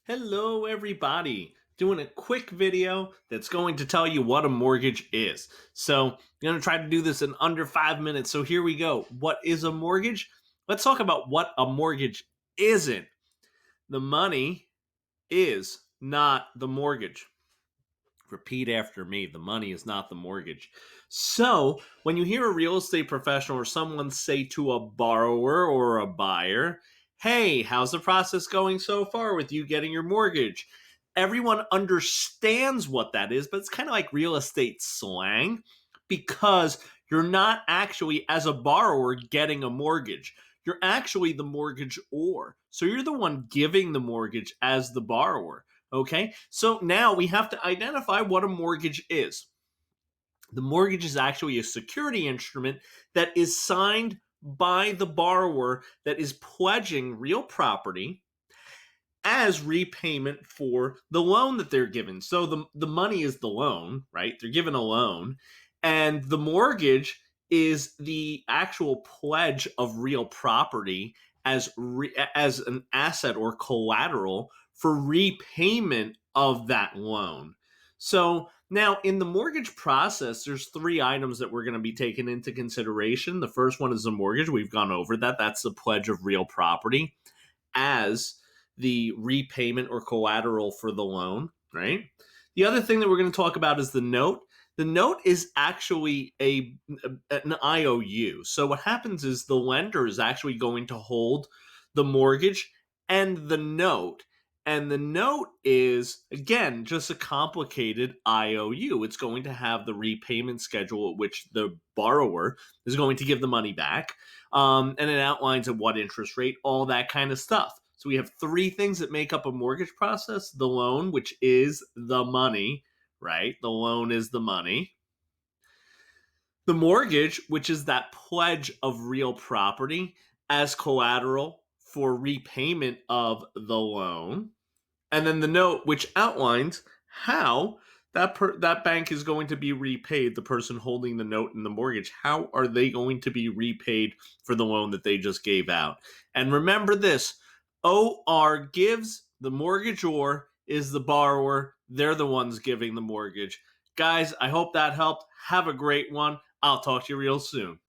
Hello, everybody. Doing a quick video that's going to tell you what a mortgage is. So, I'm going to try to do this in under 5 minutes. So, here we go. What is a mortgage? Let's talk about what a mortgage isn't. The money is not the mortgage. Repeat after me. The money is not the mortgage. So, when you hear a real estate professional or someone say to a borrower or a buyer, "Hey, how's the process going so far with you getting your mortgage?" Everyone understands what that is, but it's kind of like real estate slang because you're not actually, as a borrower, getting a mortgage. You're actually the mortgagor. So you're the one giving the mortgage as the borrower. Okay, so now we have to identify what a mortgage is. The mortgage is actually a security instrument that is signed by the borrower that is pledging real property as repayment for the loan that they're given. So the money is the loan, right? They're given a loan, and the mortgage is the actual pledge of real property as an asset or collateral for repayment of that loan. So now in the mortgage process, there's three items that we're going to be taking into consideration. The first one is the mortgage. We've gone over that. That's the pledge of real property as the repayment or collateral for the loan, right? The other thing that we're going to talk about is the note. The note is actually an IOU. So what happens is the lender is actually going to hold the mortgage and the note. And the note is, again, just a complicated IOU. It's going to have the repayment schedule at which the borrower is going to give the money back. And it outlines at what interest rate, all that kind of stuff. So we have three things that make up a mortgage process: the loan, which is the money, right? The loan is the money. The mortgage, which is that pledge of real property as collateral for repayment of the loan. And then the note, which outlines how that bank is going to be repaid. The person holding the note and the mortgage, how are they going to be repaid for the loan that they just gave out? And remember this: OR gives, the mortgagor is the borrower. They're the ones giving the mortgage. Guys, I hope that helped. Have a great one. I'll talk to you real soon.